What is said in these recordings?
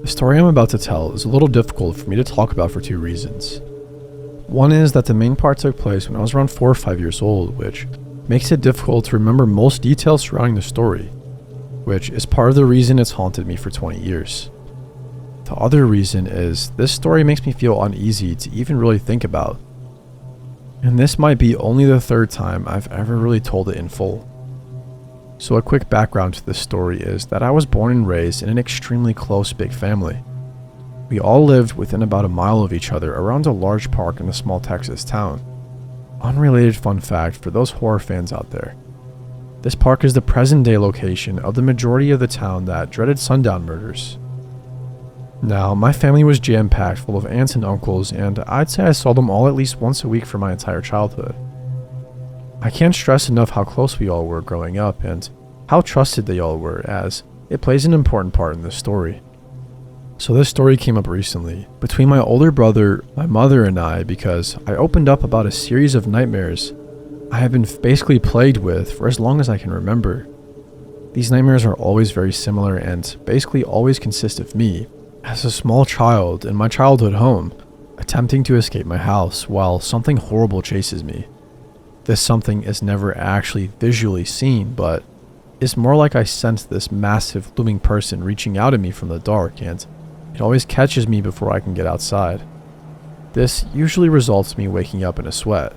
The story I'm about to tell is a little difficult for me to talk about for two reasons. One is that the main part took place when I was around 4 or 5 years old, which makes it difficult to remember most details surrounding the story, which is part of the reason it's haunted me for 20 years. The other reason is this story makes me feel uneasy to even really think about. And this might be only the third time I've ever really told it in full. So a quick background to this story is that I was born and raised in an extremely close big family. We all lived within about a mile of each other around a large park in a small Texas town. Unrelated fun fact for those horror fans out there. This park is the present day location of the majority of the town that dreaded sundown murders. Now, my family was jam-packed full of aunts and uncles, and I'd say I saw them all at least once a week for my entire childhood. I can't stress enough how close we all were growing up and how trusted they all were, as it plays an important part in this story. So this story came up recently between my older brother, my mother, and I because I opened up about a series of nightmares I have been basically plagued with for as long as I can remember. These nightmares are always very similar and basically always consist of me, as a small child in my childhood home, attempting to escape my house while something horrible chases me. This something is never actually visually seen, but it's more like I sense this massive looming person reaching out at me from the dark, and it always catches me before I can get outside. This usually results in me waking up in a sweat.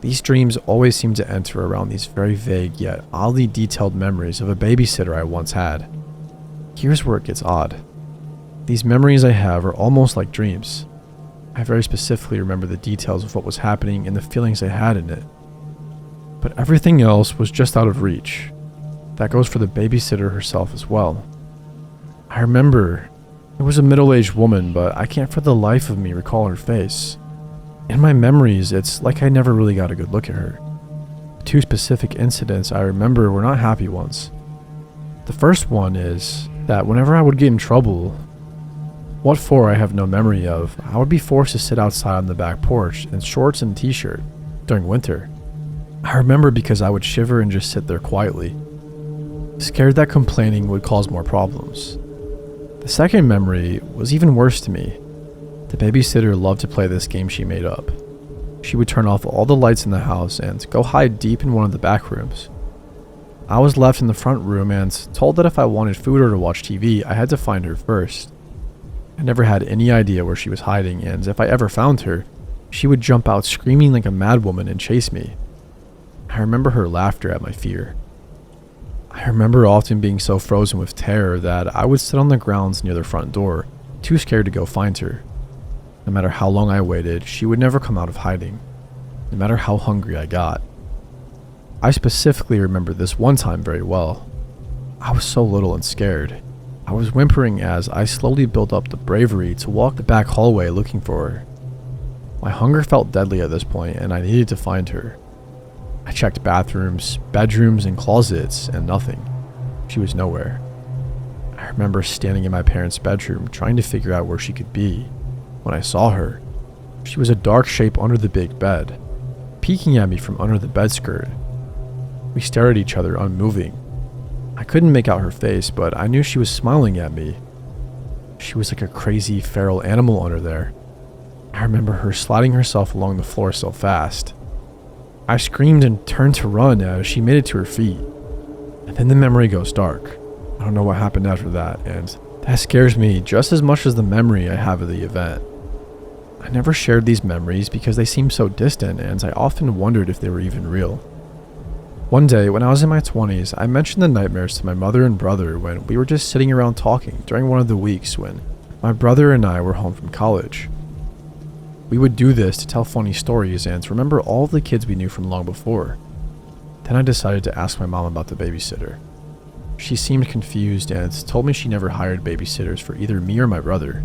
These dreams always seem to enter around these very vague yet oddly detailed memories of a babysitter I once had. Here's where it gets odd. These memories I have are almost like dreams. I very specifically remember the details of what was happening and the feelings I had in it. But everything else was just out of reach. That goes for the babysitter herself as well. I remember it was a middle-aged woman, but I can't for the life of me recall her face. In my memories, it's like I never really got a good look at her. The two specific incidents I remember were not happy ones. The first one is that whenever I would get in trouble, what for I have no memory of, I would be forced to sit outside on the back porch in shorts and a t-shirt during winter. I remember because I would shiver and just sit there quietly, scared that complaining would cause more problems. The second memory was even worse to me. The babysitter loved to play this game she made up. She would turn off all the lights in the house and go hide deep in one of the back rooms. I was left in the front room and told that if I wanted food or to watch TV, I had to find her first. I never had any idea where she was hiding, and if I ever found her, she would jump out screaming like a madwoman and chase me. I remember her laughter at my fear. I remember often being so frozen with terror that I would sit on the grounds near the front door, too scared to go find her. No matter how long I waited, she would never come out of hiding, no matter how hungry I got. I specifically remember this one time very well. I was so little and scared. I was whimpering as I slowly built up the bravery to walk the back hallway looking for her. My hunger felt deadly at this point, and I needed to find her. I checked bathrooms, bedrooms, and closets, and nothing. She was nowhere. I remember standing in my parents' bedroom trying to figure out where she could be. When I saw her, she was a dark shape under the big bed, peeking at me from under the bedskirt. We stared at each other, unmoving. I couldn't make out her face, but I knew she was smiling at me. She was like a crazy feral animal under there. I remember her sliding herself along the floor so fast. I screamed and turned to run as she made it to her feet. And then the memory goes dark. I don't know what happened after that, and that scares me just as much as the memory I have of the event. I never shared these memories because they seemed so distant, and I often wondered if they were even real. One day, when I was in my 20s, I mentioned the nightmares to my mother and brother when we were just sitting around talking during one of the weeks when my brother and I were home from college. We would do this to tell funny stories and to remember all of the kids we knew from long before. Then I decided to ask my mom about the babysitter. She seemed confused and told me she never hired babysitters for either me or my brother.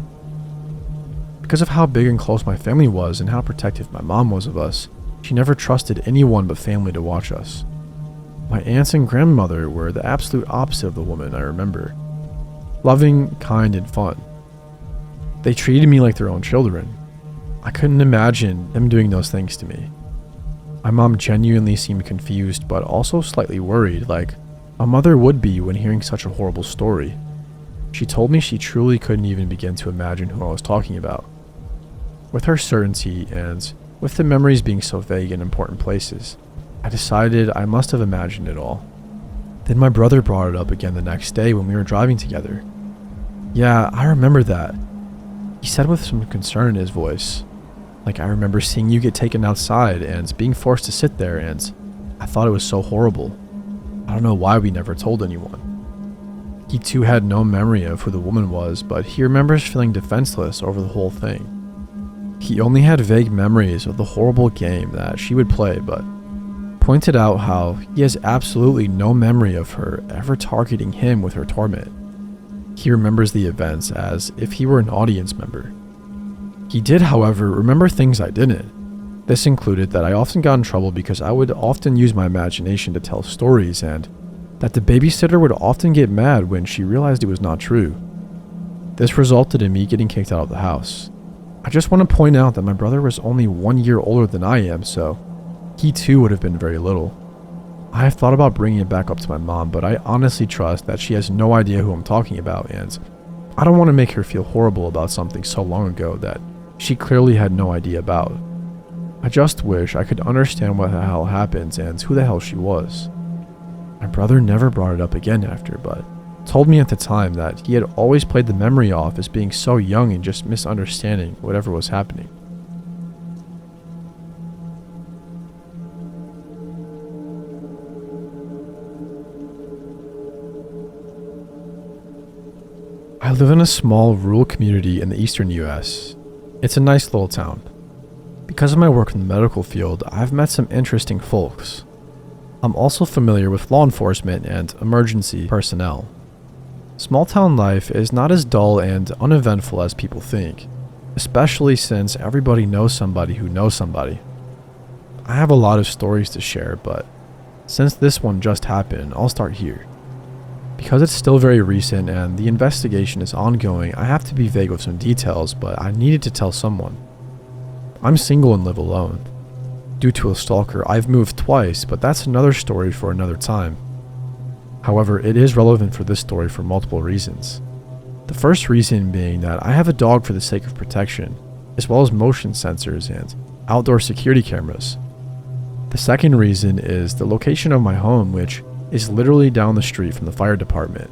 Because of how big and close my family was and how protective my mom was of us, she never trusted anyone but family to watch us. My aunts and grandmother were the absolute opposite of the woman I remember. Loving, kind, and fun. They treated me like their own children. I couldn't imagine them doing those things to me. My mom genuinely seemed confused, but also slightly worried, like a mother would be when hearing such a horrible story. She told me she truly couldn't even begin to imagine who I was talking about. With her certainty and with the memories being so vague in important places, I decided I must have imagined it all. Then my brother brought it up again the next day when we were driving together. "Yeah, I remember that," he said with some concern in his voice. "Like, I remember seeing you get taken outside and being forced to sit there, and I thought it was so horrible. I don't know why we never told anyone." He too had no memory of who the woman was, but he remembers feeling defenseless over the whole thing. He only had vague memories of the horrible game that she would play, but pointed out how he has absolutely no memory of her ever targeting him with her torment. He remembers the events as if he were an audience member. He did, however, remember things I didn't. This included that I often got in trouble because I would often use my imagination to tell stories, and that the babysitter would often get mad when she realized it was not true. This resulted in me getting kicked out of the house. I just want to point out that my brother was only 1 year older than I am, so he too would have been very little. I have thought about bringing it back up to my mom, but I honestly trust that she has no idea who I'm talking about, and I don't want to make her feel horrible about something so long ago that she clearly had no idea about. I just wish I could understand what the hell happened and who the hell she was. My brother never brought it up again after, but told me at the time that he had always played the memory off as being so young and just misunderstanding whatever was happening. I live in a small rural community in the eastern US. It's a nice little town. Because of my work in the medical field, I've met some interesting folks. I'm also familiar with law enforcement and emergency personnel. Small town life is not as dull and uneventful as people think, especially since everybody knows somebody who knows somebody. I have a lot of stories to share, but since this one just happened, I'll start here. Because it's still very recent and the investigation is ongoing, I have to be vague with some details, but I needed to tell someone. I'm single and live alone. Due to a stalker, I've moved twice, but that's another story for another time. However, it is relevant for this story for multiple reasons. The first reason being that I have a dog for the sake of protection, as well as motion sensors and outdoor security cameras. The second reason is the location of my home, which is literally down the street from the fire department.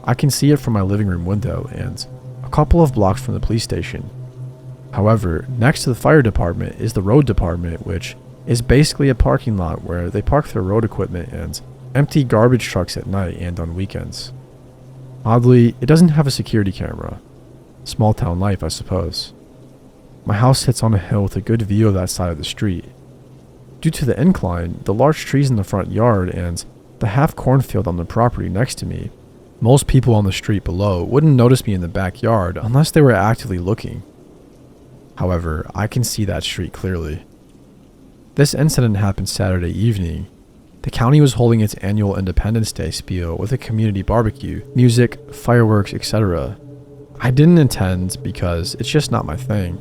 I can see it from my living room window and a couple of blocks from the police station. However, next to the fire department is the road department, which is basically a parking lot where they park their road equipment and empty garbage trucks at night and on weekends. Oddly, it doesn't have a security camera. Small town life, I suppose. My house sits on a hill with a good view of that side of the street. Due to the incline, the large trees in the front yard, and the half cornfield on the property next to me, most people on the street below wouldn't notice me in the backyard unless they were actively looking. However, I can see that street clearly. This incident happened Saturday evening. The county was holding its annual Independence Day spiel with a community barbecue, music, fireworks, etc. I didn't attend because it's just not my thing.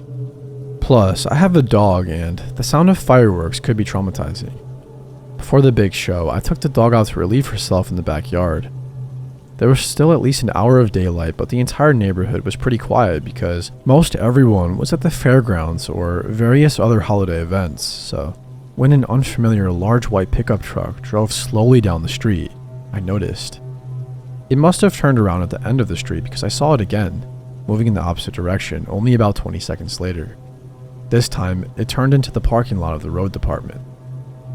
Plus, I have a dog and the sound of fireworks could be traumatizing. Before the big show, I took the dog out to relieve herself in the backyard. There was still at least an hour of daylight, but the entire neighborhood was pretty quiet because most everyone was at the fairgrounds or various other holiday events, so when an unfamiliar large white pickup truck drove slowly down the street, I noticed. It must have turned around at the end of the street because I saw it again, moving in the opposite direction only about 20 seconds later. This time, it turned into the parking lot of the road department.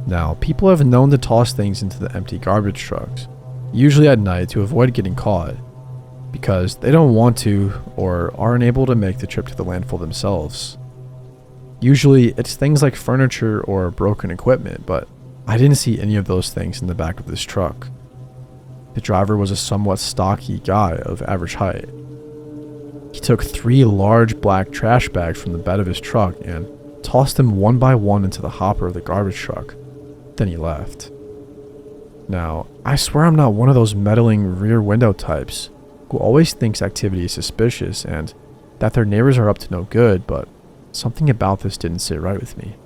Now, people have known to toss things into the empty garbage trucks, usually at night to avoid getting caught, because they don't want to or are unable to make the trip to the landfill themselves. Usually, it's things like furniture or broken equipment, but I didn't see any of those things in the back of this truck. The driver was a somewhat stocky guy of average height. He took 3 large black trash bags from the bed of his truck and tossed them one by one into the hopper of the garbage truck. Then he left. Now, I swear I'm not one of those meddling rear window types who always thinks activity is suspicious and that their neighbors are up to no good, but something about this didn't sit right with me.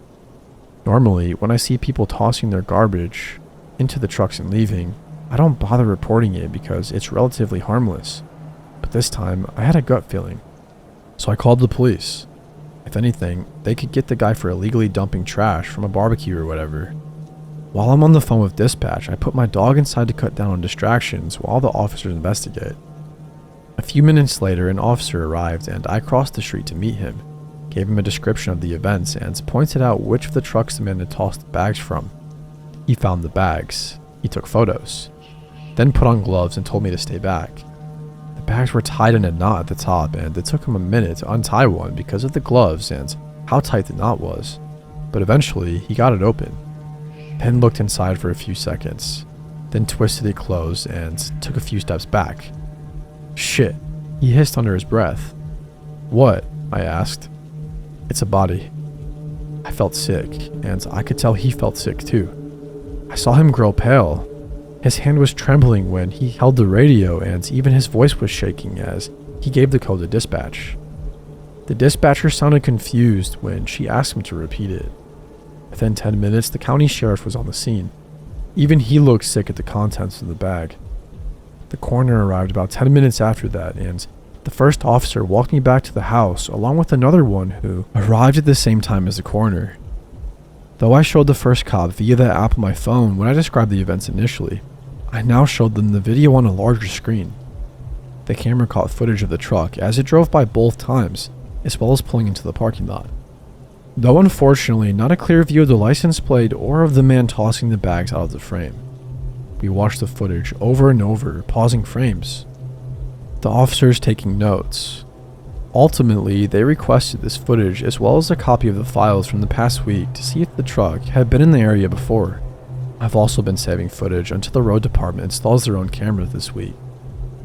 Normally, when I see people tossing their garbage into the trucks and leaving, I don't bother reporting it because it's relatively harmless. But But this time, I had a gut feeling. So I called the police. If anything, they could get the guy for illegally dumping trash from a barbecue or whatever. While I'm on the phone with dispatch, I put my dog inside to cut down on distractions while the officers investigate. A few minutes later, an officer arrived and I crossed the street to meet him, gave him a description of the events, and pointed out which of the trucks the man had tossed the bags from. He found the bags. He took photos. Then put on gloves and told me to stay back. The bags were tied in a knot at the top, and it took him a minute to untie one because of the gloves and how tight the knot was. But eventually, he got it open. Then looked inside for a few seconds, then twisted it closed and took a few steps back. Shit, he hissed under his breath. What? I asked. It's a body. I felt sick, and I could tell he felt sick too. I saw him grow pale. His hand was trembling when he held the radio, and even his voice was shaking as he gave the code to dispatch. The dispatcher sounded confused when she asked him to repeat it. Within 10 minutes, the county sheriff was on the scene. Even he looked sick at the contents of the bag. The coroner arrived about 10 minutes after that, and the first officer walked me back to the house along with another one who arrived at the same time as the coroner. Though I showed the first cop via the app on my phone when I described the events initially, I now showed them the video on a larger screen. The camera caught footage of the truck as it drove by both times, as well as pulling into the parking lot. Though unfortunately not a clear view of the license plate or of the man tossing the bags out of the frame. We watched the footage over and over, pausing frames. The officers taking notes. Ultimately, they requested this footage as well as a copy of the files from the past week to see if the truck had been in the area before. I've also been saving footage until the road department installs their own camera this week.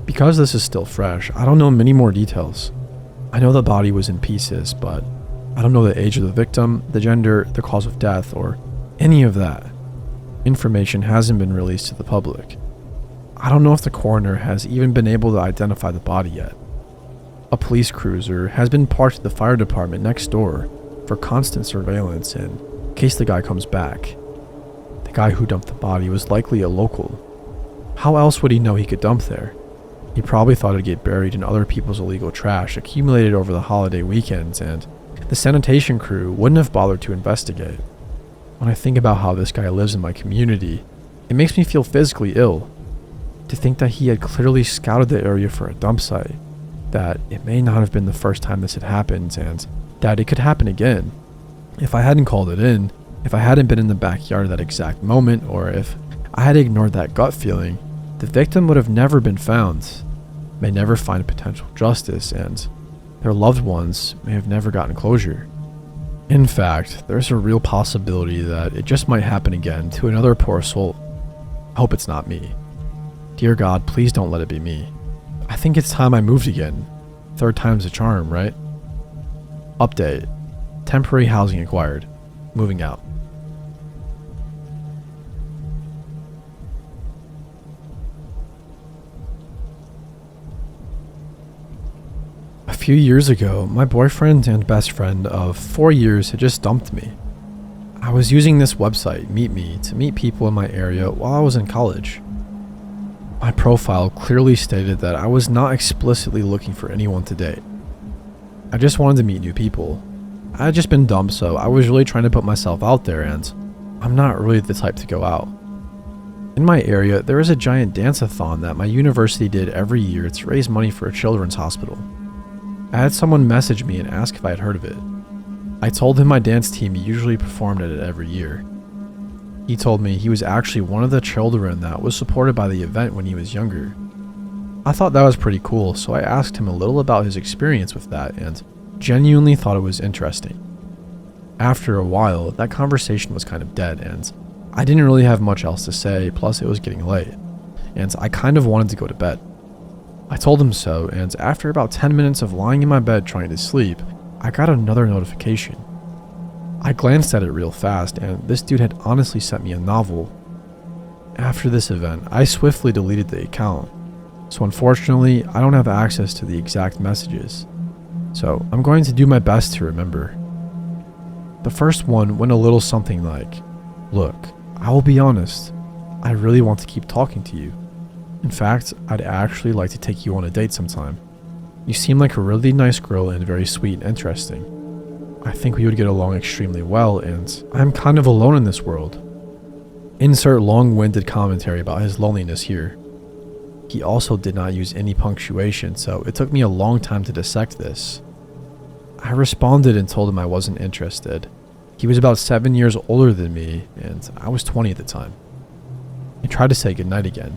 Because this is still fresh, I don't know many more details. I know the body was in pieces, but I don't know the age of the victim, the gender, the cause of death, or any of that. Information hasn't been released to the public. I don't know if the coroner has even been able to identify the body yet. A police cruiser has been parked at the fire department next door for constant surveillance in case the guy comes back. The guy who dumped the body was likely a local. How else would he know he could dump there? He probably thought it'd get buried in other people's illegal trash accumulated over the holiday weekends, and the sanitation crew wouldn't have bothered to investigate. When I think about how this guy lives in my community, it makes me feel physically ill. To think that he had clearly scouted the area for a dump site, that it may not have been the first time this had happened, and that it could happen again. If I hadn't called it in, if I hadn't been in the backyard at that exact moment, or if I had ignored that gut feeling, the victim would have never been found, may never find potential justice, and their loved ones may have never gotten closure. In fact, there's a real possibility that it just might happen again to another poor soul. I hope it's not me. Dear God, please don't let it be me. I think it's time I moved again. Third time's a charm, right? Update. Temporary housing acquired. Moving out. A few years ago, my boyfriend and best friend of 4 years had just dumped me. I was using this website, Meet Me, to meet people in my area while I was in college. My profile clearly stated that I was not explicitly looking for anyone to date. I just wanted to meet new people. I had just been dumped, so I was really trying to put myself out there, and I'm not really the type to go out. In my area, there is a giant dance-a-thon that my university did every year to raise money for a children's hospital. I had someone message me and ask if I had heard of it. I told him my dance team usually performed at it every year. He told me he was actually one of the children that was supported by the event when he was younger. I thought that was pretty cool, so I asked him a little about his experience with that and genuinely thought it was interesting. After a while, that conversation was kind of dead and I didn't really have much else to say, plus it was getting late, and I kind of wanted to go to bed. I told him so, and after about 10 minutes of lying in my bed trying to sleep, I got another notification. I glanced at it real fast, and this dude had honestly sent me a novel. After this event, I swiftly deleted the account, so unfortunately, I don't have access to the exact messages. So I'm going to do my best to remember. The first one went a little something like, "Look, I will be honest, I really want to keep talking to you. In fact, I'd actually like to take you on a date sometime. You seem like a really nice girl and very sweet and interesting. I think we would get along extremely well, and I'm kind of alone in this world. Insert long-winded commentary about his loneliness here. He also did not use any punctuation, so it took me a long time to dissect this. I responded and told him I wasn't interested. He was about 7 years older than me, and I was 20 at the time. He tried to say goodnight again.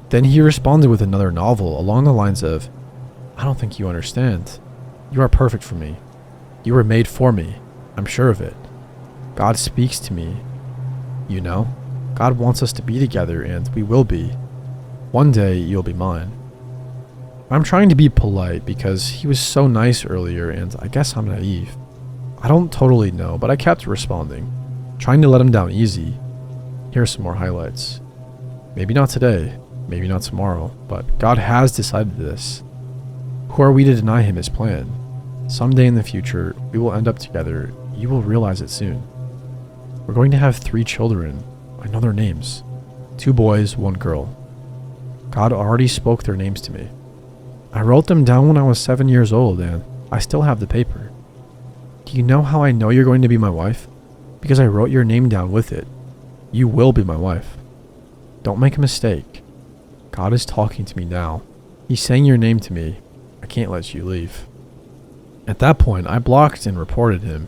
Then he responded with another novel along the lines of, "I don't think you understand. You are perfect for me. You were made for me. I'm sure of it. God speaks to me. You know, God wants us to be together, and we will be. One day you'll be mine." I'm trying to be polite because he was so nice earlier, and I guess I'm naive. I don't totally know, but I kept responding, trying to let him down easy. Here are some more highlights. Maybe not today, maybe not tomorrow, but God has decided this. Who are we to deny him his plan? Someday in the future, we will end up together. You will realize it soon. We're going to have 3 children. I know their names. 2 boys, 1 girl. God already spoke their names to me. I wrote them down when I was 7 years old, and I still have the paper. Do you know how I know you're going to be my wife? Because I wrote your name down with it. You will be my wife. Don't make a mistake. God is talking to me now. He's saying your name to me. I can't let you leave. At that point, I blocked and reported him,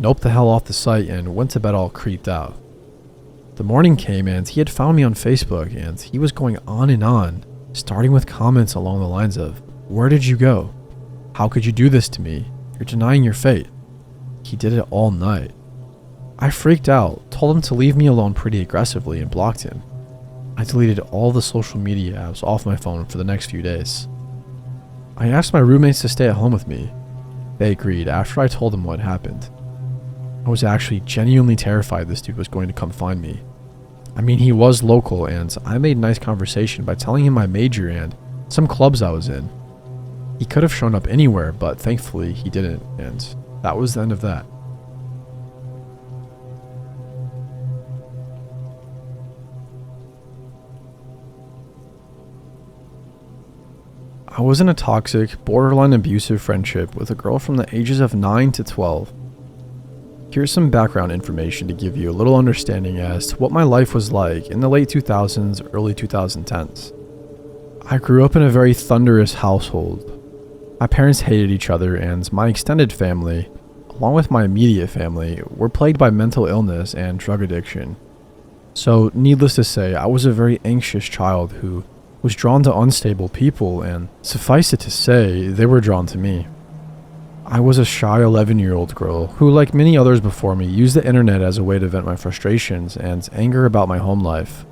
noped the hell off the site, and went to bed all creeped out. The morning came and he had found me on Facebook, and he was going on, starting with comments along the lines of, "Where did you go? How could you do this to me? You're denying your fate." He did it all night. I freaked out, told him to leave me alone pretty aggressively, and blocked him. I deleted all the social media apps off my phone for the next few days. I asked my roommates to stay at home with me. They agreed after I told them what happened. I was actually genuinely terrified this dude was going to come find me. I mean, he was local, and I made nice conversation by telling him my major and some clubs I was in. He could have shown up anywhere, but thankfully he didn't, and that was the end of that. I was in a toxic, borderline abusive friendship with a girl from the ages of 9 to 12. Here's some background information to give you a little understanding as to what my life was like in the late 2000s, early 2010s. I grew up in a very thunderous household. My parents hated each other, and my extended family, along with my immediate family, were plagued by mental illness and drug addiction. So, needless to say, I was a very anxious child who was drawn to unstable people, and suffice it to say, they were drawn to me. I was a shy 11-year-old girl who, like many others before me, used the internet as a way to vent my frustrations and anger about my home life.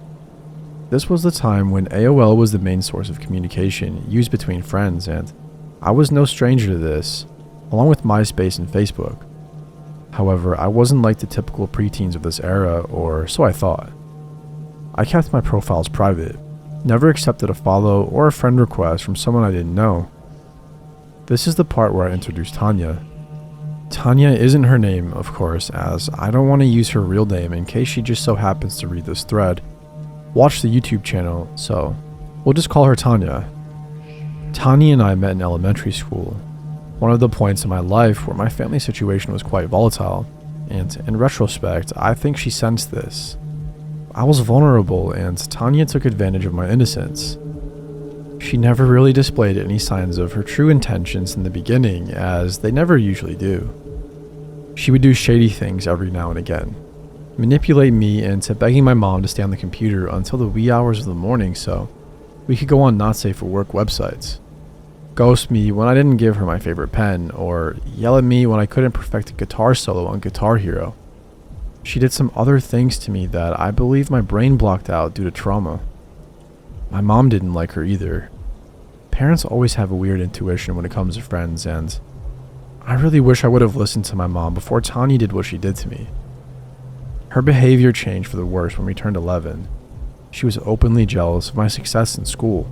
This was the time when AOL was the main source of communication used between friends, and I was no stranger to this, along with MySpace and Facebook. However, I wasn't like the typical preteens of this era, or so I thought. I kept my profiles private, never accepted a follow or a friend request from someone I didn't know. This is the part where I introduced Tanya. Tanya isn't her name, of course, as I don't want to use her real name in case she just so happens to read this thread, watch the YouTube channel, so we'll just call her Tanya. Tanya and I met in elementary school, one of the points in my life where my family situation was quite volatile, and in retrospect, I think she sensed this. I was vulnerable, and Tanya took advantage of my innocence. She never really displayed any signs of her true intentions in the beginning, as they never usually do. She would do shady things every now and again, manipulate me into begging my mom to stay on the computer until the wee hours of the morning so we could go on not safe for work websites, ghost me when I didn't give her my favorite pen, or yell at me when I couldn't perfect a guitar solo on Guitar Hero. She did some other things to me that I believe my brain blocked out due to trauma. My mom didn't like her either. Parents always have a weird intuition when it comes to friends, and I really wish I would have listened to my mom before Tanya did what she did to me. Her behavior changed for the worse when we turned 11. She was openly jealous of my success in school.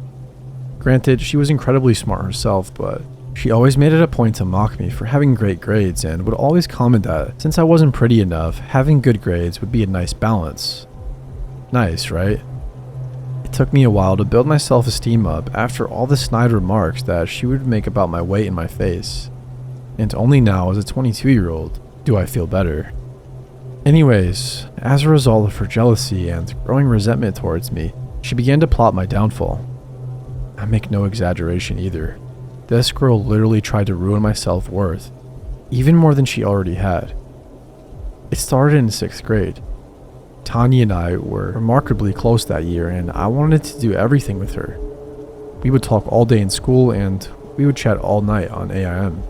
Granted, she was incredibly smart herself, but she always made it a point to mock me for having great grades and would always comment that since I wasn't pretty enough, having good grades would be a nice balance. Nice, right? It took me a while to build my self-esteem up after all the snide remarks that she would make about my weight and my face. And only now, as a 22-year-old, do I feel better. Anyways, as a result of her jealousy and growing resentment towards me, she began to plot my downfall. I make no exaggeration either. This girl literally tried to ruin my self-worth, even more than she already had. It started in 6th grade. Tanya and I were remarkably close that year, and I wanted to do everything with her. We would talk all day in school, and we would chat all night on AIM.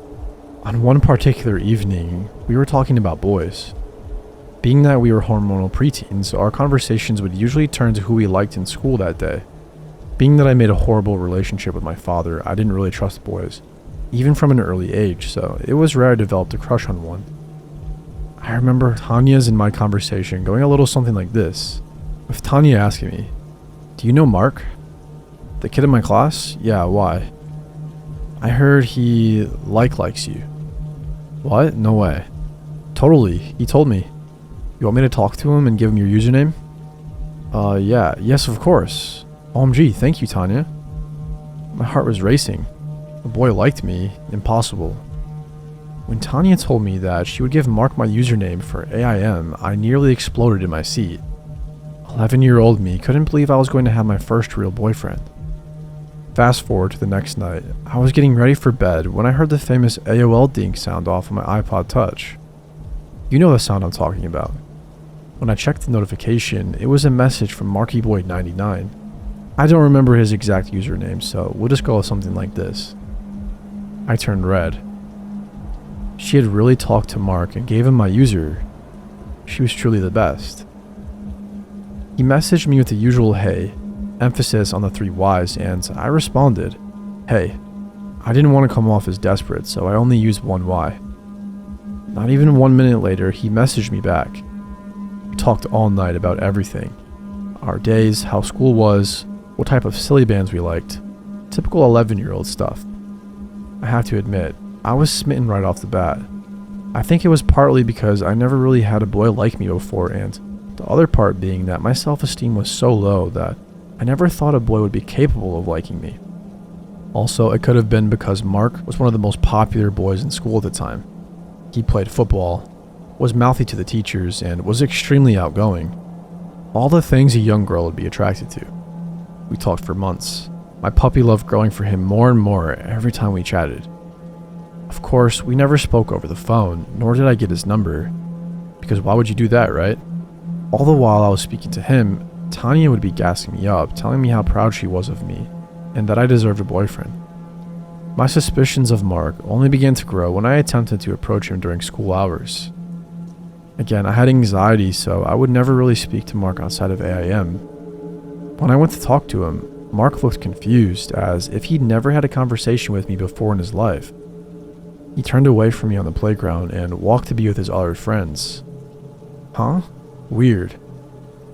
On one particular evening, we were talking about boys. Being that we were hormonal preteens, our conversations would usually turn to who we liked in school that day. Being that I made a horrible relationship with my father, I didn't really trust boys, even from an early age, so it was rare I developed a crush on one. I remember Tanya's and my conversation going a little something like this, with Tanya asking me, "Do you know Mark? The kid in my class? Yeah, why? I heard he likes you." What? No way. Totally, he told me. You want me to talk to him and give him your username? Yes, of course. OMG, thank you, Tanya. My heart was racing. The boy liked me. Impossible. When Tanya told me that she would give Mark my username for AIM, I nearly exploded in my seat. 11-year-old me couldn't believe I was going to have my first real boyfriend. Fast forward to the next night, I was getting ready for bed when I heard the famous AOL ding sound off of my iPod Touch. You know the sound I'm talking about. When I checked the notification, it was a message from MarkyBoy99. I don't remember his exact username, so we'll just go with something like this. I turned red. She had really talked to Mark and gave him my user. She was truly the best. He messaged me with the usual hey, emphasis on the 3 Y's, and I responded, hey. I didn't want to come off as desperate, so I only used 1 Y. Not even 1 minute later, he messaged me back. We talked all night about everything. Our days, how school was, what type of silly bands we liked. Typical 11-year-old stuff. I have to admit, I was smitten right off the bat. I think it was partly because I never really had a boy like me before, and the other part being that my self-esteem was so low that I never thought a boy would be capable of liking me. Also, it could have been because Mark was one of the most popular boys in school at the time. He played football, was mouthy to the teachers, and was extremely outgoing. All the things a young girl would be attracted to. We talked for months, my puppy love growing for him more and more every time we chatted. Of course, we never spoke over the phone, nor did I get his number, because why would you do that, right? All the while I was speaking to him, Tanya would be gassing me up, telling me how proud she was of me, and that I deserved a boyfriend. My suspicions of Mark only began to grow when I attempted to approach him during school hours. Again, I had anxiety, so I would never really speak to Mark outside of AIM. When I went to talk to him, Mark looked confused, as if he'd never had a conversation with me before in his life. He turned away from me on the playground and walked to be with his other friends. Huh? Weird.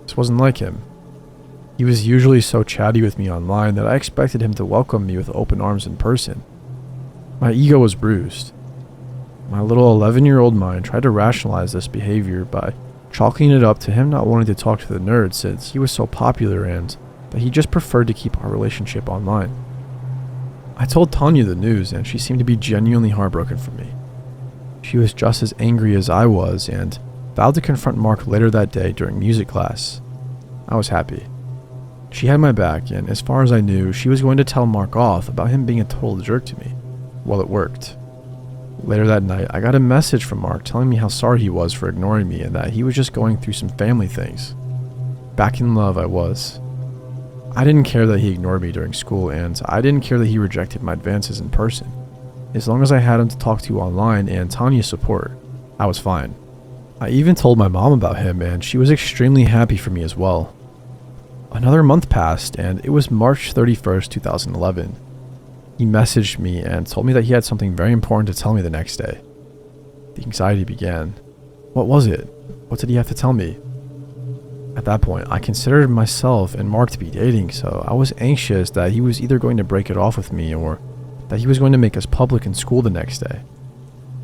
This wasn't like him. He was usually so chatty with me online that I expected him to welcome me with open arms in person. My ego was bruised. My little 11-year-old mind tried to rationalize this behavior by chalking it up to him not wanting to talk to the nerd since he was so popular and that he just preferred to keep our relationship online. I told Tanya the news and she seemed to be genuinely heartbroken for me. She was just as angry as I was and vowed to confront Mark later that day during music class. I was happy. She had my back, and as far as I knew, she was going to tell Mark off about him being a total jerk to me. Well, it worked. Later that night, I got a message from Mark telling me how sorry he was for ignoring me and that he was just going through some family things. Back in love, I was. I didn't care that he ignored me during school, and I didn't care that he rejected my advances in person. As long as I had him to talk to online and Tanya's support, I was fine. I even told my mom about him, and she was extremely happy for me as well. Another month passed, and it was March 31st, 2011. He messaged me and told me that he had something very important to tell me the next day. The anxiety began. What was it? What did he have to tell me? At that point, I considered myself and Mark to be dating, so I was anxious that he was either going to break it off with me or that he was going to make us public in school the next day.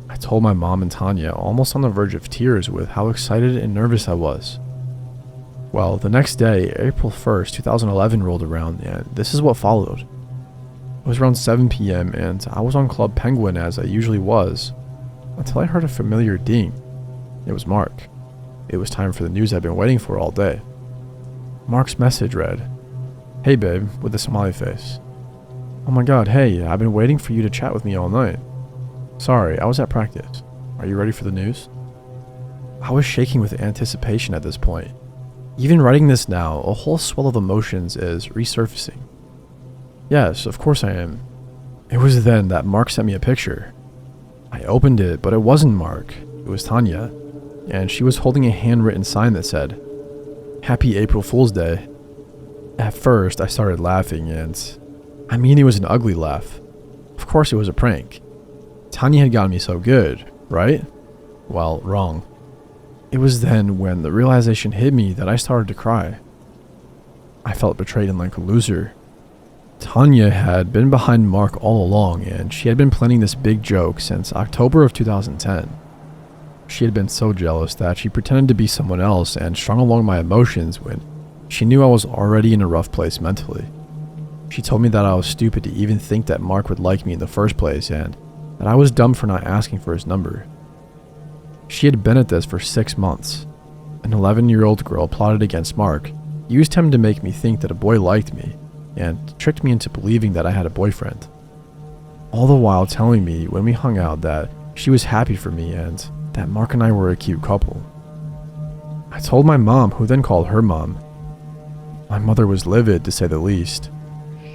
I told my mom and Tanya, almost on the verge of tears with how excited and nervous I was. Well, the next day, April 1st, 2011 rolled around, and this is what followed. It was around 7 p.m. and I was on Club Penguin as I usually was, until I heard a familiar ding. It was Mark. It was time for the news I'd been waiting for all day. Mark's message read, "Hey babe," with a smiley face. "Oh my god, hey, I've been waiting for you to chat with me all night. Sorry, I was at practice. Are you ready for the news?" I was shaking with anticipation at this point. Even writing this now, a whole swell of emotions is resurfacing. Yes, of course I am. It was then that Mark sent me a picture. I opened it, but it wasn't Mark. It was Tanya, and she was holding a handwritten sign that said, "Happy April Fool's Day." At first, I started laughing, and I mean it was an ugly laugh. Of course it was a prank. Tanya had gotten me so good, right? Well, wrong. It was then when the realization hit me that I started to cry. I felt betrayed and like a loser. Tanya had been behind Mark all along, and she had been planning this big joke since October of 2010. She had been so jealous that she pretended to be someone else and strung along my emotions when she knew I was already in a rough place mentally. She told me that I was stupid to even think that Mark would like me in the first place, and that I was dumb for not asking for his number. She had been at this for 6 months. An 11-year-old girl plotted against Mark, used him to make me think that a boy liked me, and tricked me into believing that I had a boyfriend. All the while telling me when we hung out that she was happy for me and that Mark and I were a cute couple. I told my mom, who then called her mom. My mother was livid, to say the least.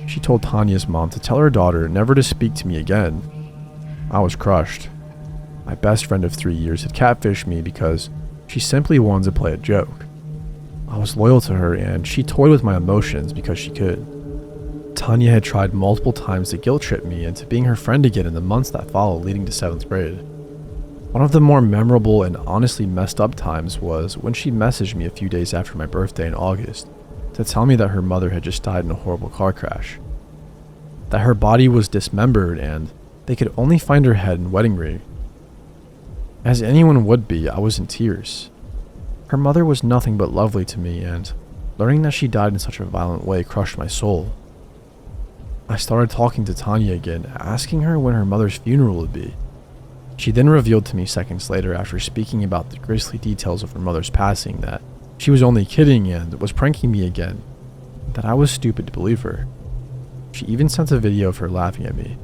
She told Tanya's mom to tell her daughter never to speak to me again. I was crushed. My best friend of 3 years had catfished me because she simply wanted to play a joke. I was loyal to her, and she toyed with my emotions because she could. Tanya had tried multiple times to guilt trip me into being her friend again in the months that followed leading to 7th grade. One of the more memorable and honestly messed up times was when she messaged me a few days after my birthday in August to tell me that her mother had just died in a horrible car crash. That her body was dismembered and they could only find her head and wedding ring. As anyone would be, I was in tears. Her mother was nothing but lovely to me, and learning that she died in such a violent way crushed my soul. I started talking to Tanya again, asking her when her mother's funeral would be. She then revealed to me seconds later, after speaking about the grisly details of her mother's passing, that she was only kidding and was pranking me again, that I was stupid to believe her. She even sent a video of her laughing at me.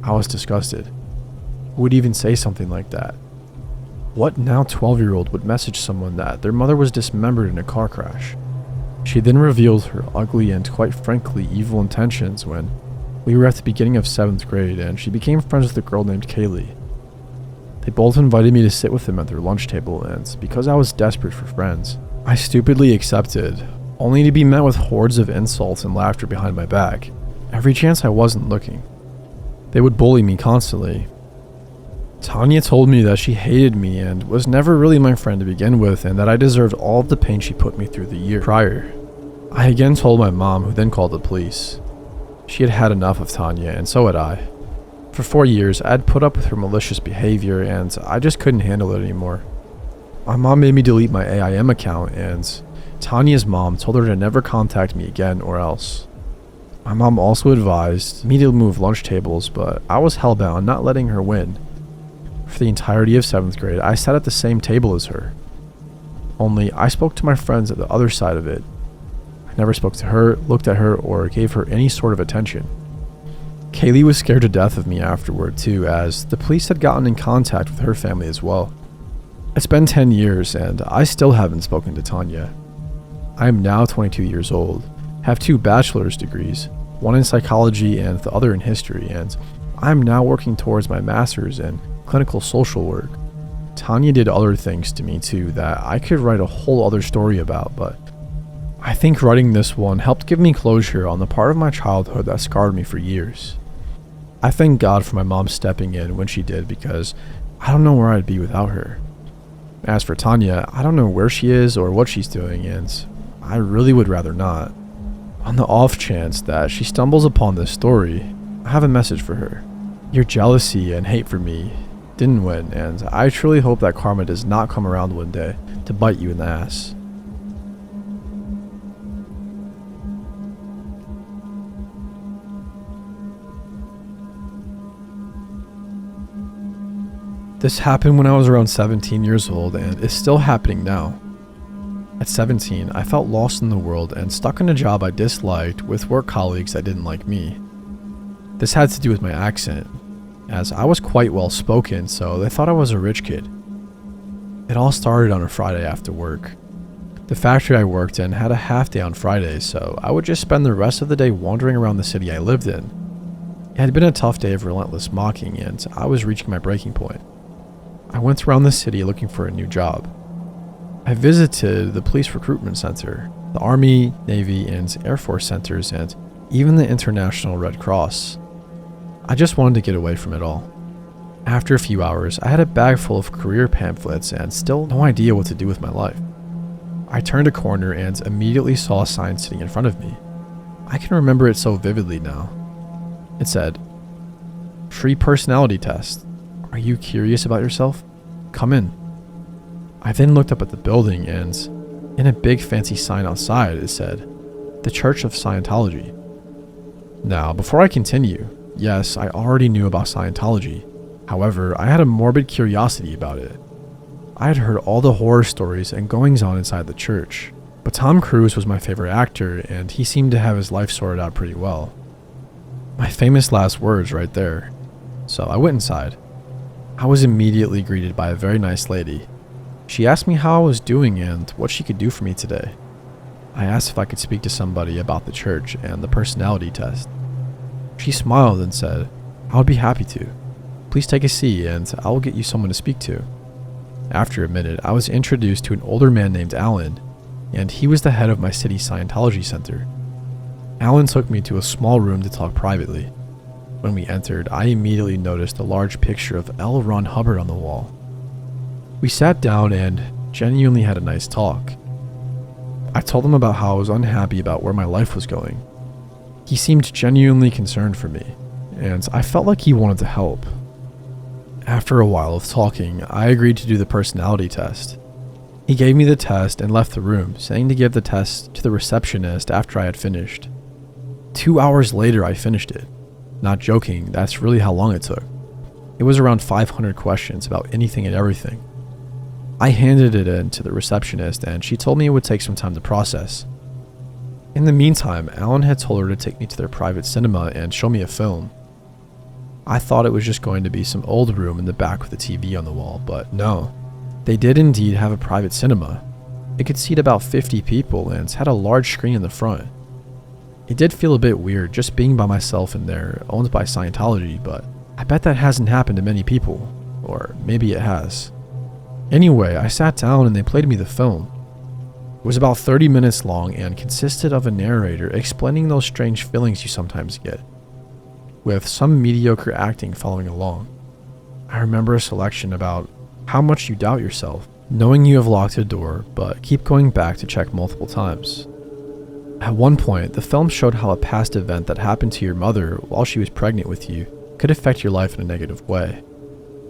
I was disgusted. Who would even say something like that? What now 12-year-old would message someone that their mother was dismembered in a car crash? She then revealed her ugly and quite frankly evil intentions when we were at the beginning of 7th grade and she became friends with a girl named Kaylee. They both invited me to sit with them at their lunch table, and because I was desperate for friends, I stupidly accepted, only to be met with hordes of insults and laughter behind my back, every chance I wasn't looking. They would bully me constantly. Tanya told me that she hated me and was never really my friend to begin with, and that I deserved all of the pain she put me through the year prior. I again told my mom, who then called the police. She had had enough of Tanya, and so had I. For 4 years, I had put up with her malicious behavior, and I just couldn't handle it anymore. My mom made me delete my AIM account, and Tanya's mom told her to never contact me again or else. My mom also advised me to move lunch tables, but I was hellbound on not letting her win. For the entirety of 7th grade, I sat at the same table as her. Only I spoke to my friends at the other side of it. I never spoke to her, looked at her, or gave her any sort of attention. Kaylee was scared to death of me afterward too, as the police had gotten in contact with her family as well. It's been 10 years, and I still haven't spoken to Tanya. I am now 22 years old, have 2 bachelor's degrees, one in psychology and the other in history, and I am now working towards my master's in clinical social work. Tanya did other things to me too that I could write a whole other story about, but I think writing this one helped give me closure on the part of my childhood that scarred me for years. I thank God for my mom stepping in when she did, because I don't know where I'd be without her. As for Tanya, I don't know where she is or what she's doing, and I really would rather not. On the off chance that she stumbles upon this story, I have a message for her. Your jealousy and hate for me didn't win, and I truly hope that karma does not come around one day to bite you in the ass. This happened when I was around 17 years old and is still happening now. At 17, I felt lost in the world and stuck in a job I disliked with work colleagues that didn't like me. This had to do with my accent, as I was quite well spoken, so they thought I was a rich kid. It all started on a Friday after work. The factory I worked in had a half day on Fridays, so I would just spend the rest of the day wandering around the city I lived in. It had been a tough day of relentless mocking, and I was reaching my breaking point. I went around the city looking for a new job. I visited the police recruitment center, the Army, Navy, and Air Force centers, and even the International Red Cross. I just wanted to get away from it all. After a few hours, I had a bag full of career pamphlets and still no idea what to do with my life. I turned a corner and immediately saw a sign sitting in front of me. I can remember it so vividly now. It said, "Free personality test. Are you curious about yourself? Come in." I then looked up at the building and, in a big fancy sign outside, it said, "The Church of Scientology." Now, before I continue, yes, I already knew about Scientology. However, I had a morbid curiosity about it. I had heard all the horror stories and goings-on inside the church, but Tom Cruise was my favorite actor and he seemed to have his life sorted out pretty well. My famous last words right there. So I went inside. I was immediately greeted by a very nice lady. She asked me how I was doing and what she could do for me today. I asked if I could speak to somebody about the church and the personality test. She smiled and said, "I would be happy to. Please take a seat and I will get you someone to speak to." After a minute, I was introduced to an older man named Alan, and he was the head of my city Scientology center. Alan took me to a small room to talk privately. When we entered, I immediately noticed a large picture of L. Ron Hubbard on the wall. We sat down and genuinely had a nice talk. I told him about how I was unhappy about where my life was going. He seemed genuinely concerned for me, and I felt like he wanted to help. After a while of talking, I agreed to do the personality test. He gave me the test and left the room, saying to give the test to the receptionist after I had finished. 2 hours later, I finished it. Not joking, that's really how long it took. It was around 500 questions about anything and everything. I handed it in to the receptionist and she told me it would take some time to process. In the meantime, Alan had told her to take me to their private cinema and show me a film. I thought it was just going to be some old room in the back with a TV on the wall, but no. They did indeed have a private cinema. It could seat about 50 people and had a large screen in the front. It did feel a bit weird just being by myself in there, owned by Scientology, but I bet that hasn't happened to many people. Or maybe it has. Anyway, I sat down and they played me the film. It was about 30 minutes long and consisted of a narrator explaining those strange feelings you sometimes get, with some mediocre acting following along. I remember a selection about how much you doubt yourself, knowing you have locked a door, but keep going back to check multiple times. At one point, the film showed how a past event that happened to your mother while she was pregnant with you could affect your life in a negative way.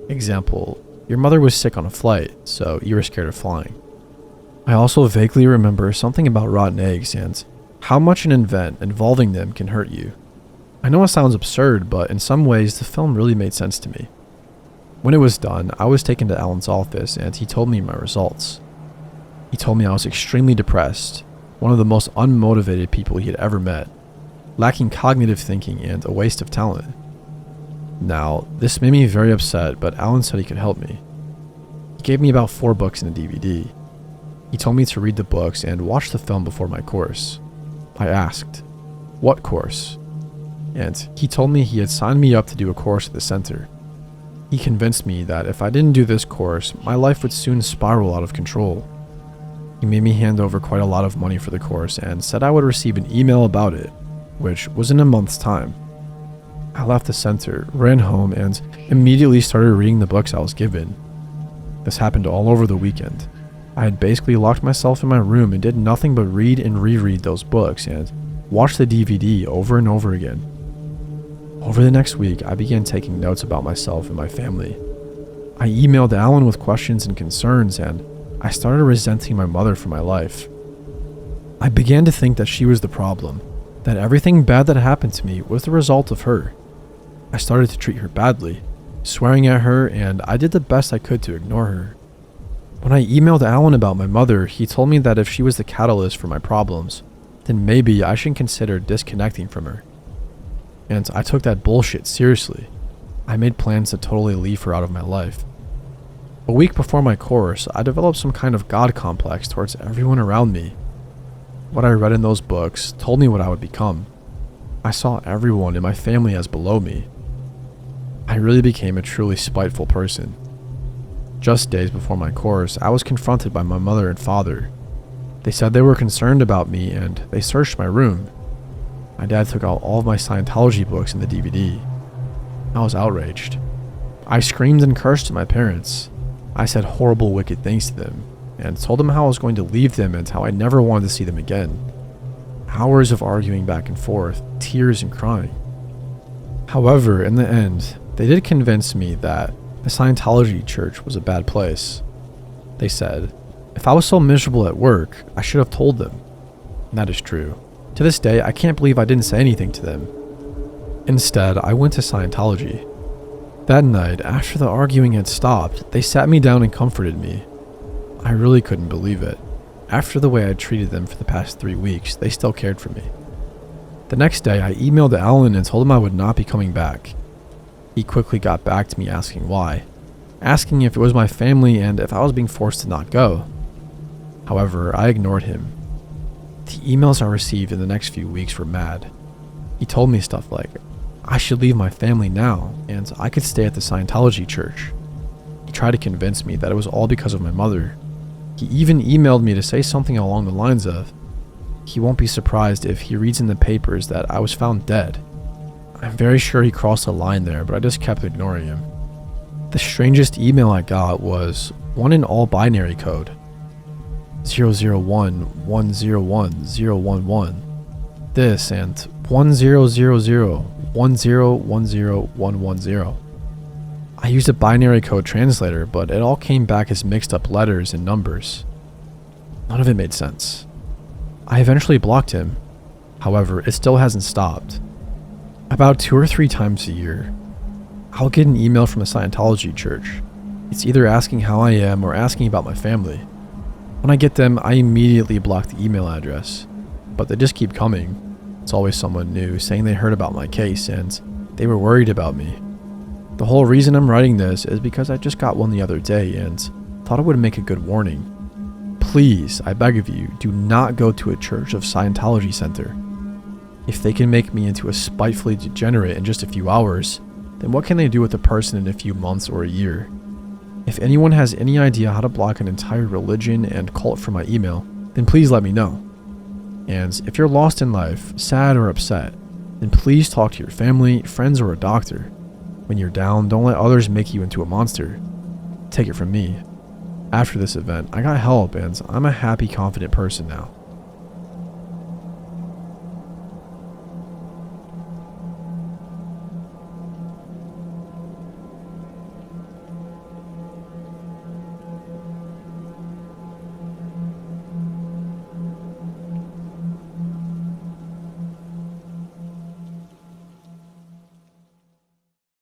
Example, your mother was sick on a flight, so you were scared of flying. I also vaguely remember something about rotten eggs and how much an event involving them can hurt you. I know it sounds absurd, but in some ways the film really made sense to me. When it was done, I was taken to Alan's office and he told me my results. He told me I was extremely depressed, one of the most unmotivated people he had ever met, lacking cognitive thinking and a waste of talent. Now, this made me very upset, but Alan said he could help me. He gave me about 4 books and a DVD. He told me to read the books and watch the film before my course. I asked, "What course?" And he told me he had signed me up to do a course at the center. He convinced me that if I didn't do this course, my life would soon spiral out of control. He made me hand over quite a lot of money for the course and said I would receive an email about it, which was in a month's time. I left the center, ran home, and immediately started reading the books I was given. This happened all over the weekend. I had basically locked myself in my room and did nothing but read and reread those books and watch the DVD over and over again. Over the next week, I began taking notes about myself and my family. I emailed Alan with questions and concerns, and I started resenting my mother for my life. I began to think that she was the problem, that everything bad that happened to me was the result of her. I started to treat her badly, swearing at her, and I did the best I could to ignore her. When I emailed Alan about my mother, he told me that if she was the catalyst for my problems, then maybe I should consider disconnecting from her. And I took that bullshit seriously. I made plans to totally leave her out of my life. A week before my course, I developed some kind of God complex towards everyone around me. What I read in those books told me what I would become. I saw everyone in my family as below me. I really became a truly spiteful person. Just days before my course, I was confronted by my mother and father. They said they were concerned about me and they searched my room. My dad took out all of my Scientology books and the DVD. I was outraged. I screamed and cursed at my parents. I said horrible, wicked things to them and told them how I was going to leave them and how I never wanted to see them again. Hours of arguing back and forth, tears and crying. However, in the end, they did convince me that the Scientology church was a bad place. They said, if I was so miserable at work, I should have told them. And that is true. To this day, I can't believe I didn't say anything to them. Instead, I went to Scientology. That night, after the arguing had stopped, they sat me down and comforted me. I really couldn't believe it. After the way I treated them for the past 3 weeks, they still cared for me. The next day, I emailed Alan and told him I would not be coming back. He quickly got back to me asking why, asking if it was my family and if I was being forced to not go. However, I ignored him. The emails I received in the next few weeks were mad. He told me stuff like, I should leave my family now and I could stay at the Scientology church. He tried to convince me that it was all because of my mother. He even emailed me to say something along the lines of, he won't be surprised if he reads in the papers that I was found dead. I'm very sure he crossed a line there, but I just kept ignoring him. The strangest email I got was one in all binary code. 001101011. This and 100010101110. I used a binary code translator, but it all came back as mixed up letters and numbers. None of it made sense. I eventually blocked him. However, it still hasn't stopped. About 2 or 3 times a year, I'll get an email from a Scientology church. It's either asking how I am or asking about my family. When I get them, I immediately block the email address. But they just keep coming. It's always someone new saying they heard about my case and they were worried about me. The whole reason I'm writing this is because I just got one the other day and thought it would make a good warning. Please, I beg of you, do not go to a Church of Scientology center. If they can make me into a spitefully degenerate in just a few hours, then what can they do with a person in a few months or a year? If anyone has any idea how to block an entire religion and cult from my email, then please let me know. And if you're lost in life, sad or upset, then please talk to your family, friends, or a doctor. When you're down, don't let others make you into a monster. Take it from me. After this event, I got help and I'm a happy, confident person now.